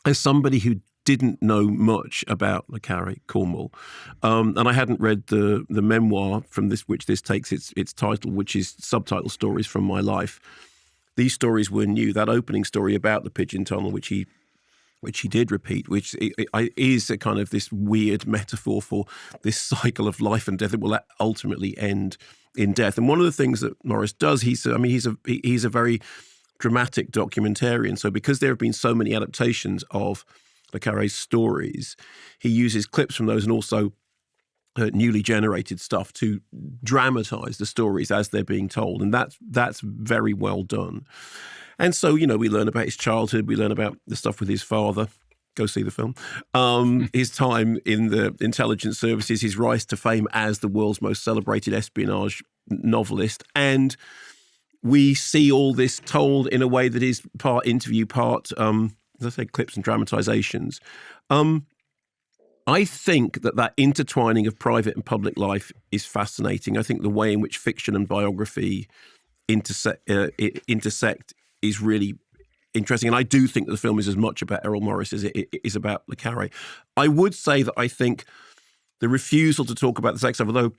as somebody who didn't know much about Le Carré, Cornwall, and I hadn't read the memoir from which this takes its title, which is Subtitle Stories from My Life. These stories were new. That opening story about the Pigeon Tunnel, which he did repeat, which is a kind of this weird metaphor for this cycle of life and death that will ultimately end in death. And one of the things that Morris does, he's a very dramatic documentarian. So because there have been so many adaptations of Le Carré's stories, he uses clips from those and also newly generated stuff to dramatize the stories as they're being told. And that's very well done. And so, we learn about his childhood. We learn about the stuff with his father. Go see the film. His time in the intelligence services, his rise to fame as the world's most celebrated espionage novelist. And we see all this told in a way that is part interview, part, as I say, clips and dramatizations. I think that intertwining of private and public life is fascinating. I think the way in which fiction and biography intersect is really interesting. And I do think that the film is as much about Errol Morris as it is about Le Carré. I would say that I think the refusal to talk about the sex life, although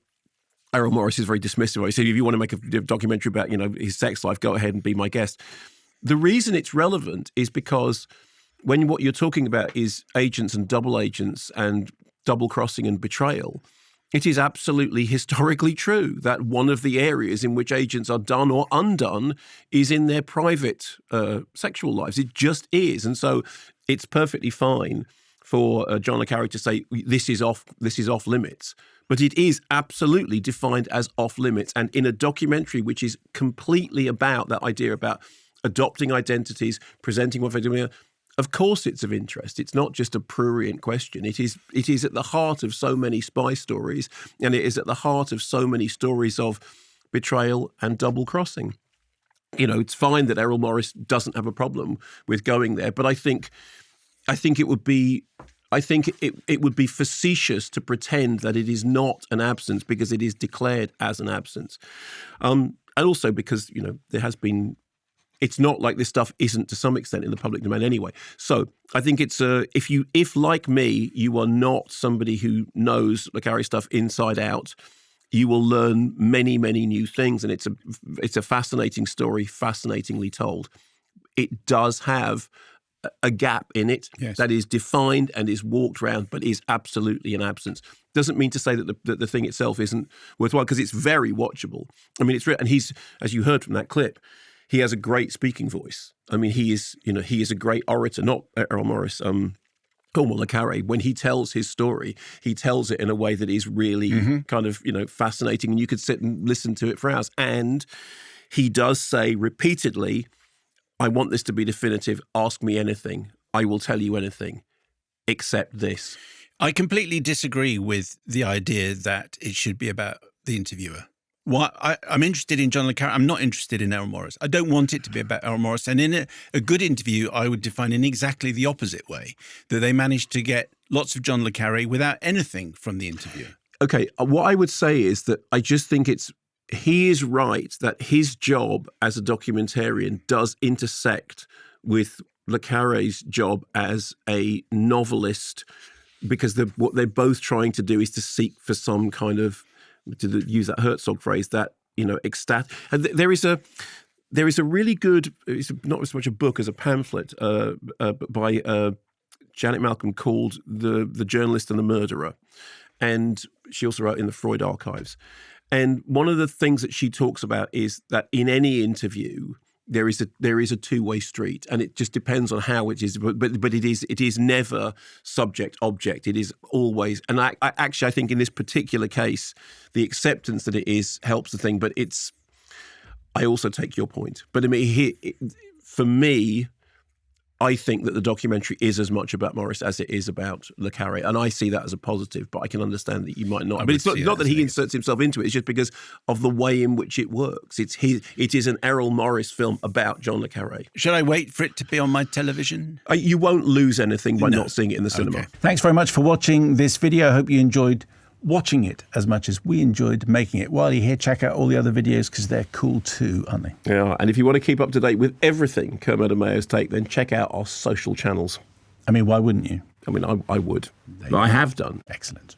Errol Morris is very dismissive. He said, if you want to make a documentary about, his sex life, go ahead and be my guest. The reason it's relevant is because when what you're talking about is agents and double crossing and betrayal, it is absolutely historically true that one of the areas in which agents are done or undone is in their private sexual lives. It just is. And so it's perfectly fine for John Le Carré to say this is off limits. But it is absolutely defined as off limits. And in a documentary which is completely about that idea about adopting identities, presenting what they're doing, of course it's of interest. It's not just a prurient question. It is at the heart of so many spy stories, and it is at the heart of so many stories of betrayal and double-crossing. It's fine that Errol Morris doesn't have a problem with going there, but I think it would be facetious to pretend that it is not an absence because it is declared as an absence. And also because, there has been, it's not like this stuff isn't to some extent in the public domain anyway. So I think it's if like me, you are not somebody who knows Le Carré stuff inside out, you will learn many, many new things. And it's a fascinating story, fascinatingly told. It does have a gap in it that is defined and is walked around, but is absolutely an absence. Doesn't mean to say that the thing itself isn't worthwhile, because it's very watchable. I mean, and he's, as you heard from that clip, he has a great speaking voice. I mean, he is a great orator, not Errol Morris, Cornwall Le Carré. When he tells his story, he tells it in a way that is really kind of, fascinating, and you could sit and listen to it for hours. And he does say repeatedly, I want this to be definitive. Ask me anything. I will tell you anything except this. I completely disagree with the idea that it should be about the interviewer. I'm interested in John Le Carré. I'm not interested in Errol Morris. I don't want it to be about Errol Morris. And in a good interview, I would define in exactly the opposite way, that they managed to get lots of John Le Carré without anything from the interviewer. Okay, what I would say is that I just think he is right that his job as a documentarian does intersect with Le Carré's job as a novelist, because what they're both trying to do is to seek for some kind of, to use that Herzog phrase, that, ecstatic. And there is a really good, it's not so much a book as a pamphlet by Janet Malcolm called The Journalist and the Murderer. And she also wrote in the Freud archives. And one of the things that she talks about is that in any interview, there is a two-way street, and it just depends on how it is. But it is never subject object. It is always, and I think in this particular case, the acceptance that it is helps the thing. But I also take your point. But I mean, for me, I think that the documentary is as much about Morris as it is about Le Carré, and I see that as a positive, but I can understand that you might not. But it's not that he inserts himself into it, it's just because of the way in which it works. It is an Errol Morris film about John Le Carré. Should I wait for it to be on my television? You won't lose anything by not seeing it in the cinema. Okay. Thanks very much for watching this video. I hope you enjoyed watching it as much as we enjoyed making it. While you're here, check out all the other videos because they're cool too, aren't they? Yeah, and if you want to keep up to date with everything Kermode and Mayo's take, then check out our social channels. I mean, why wouldn't you? I mean, I would. But I have done. Excellent.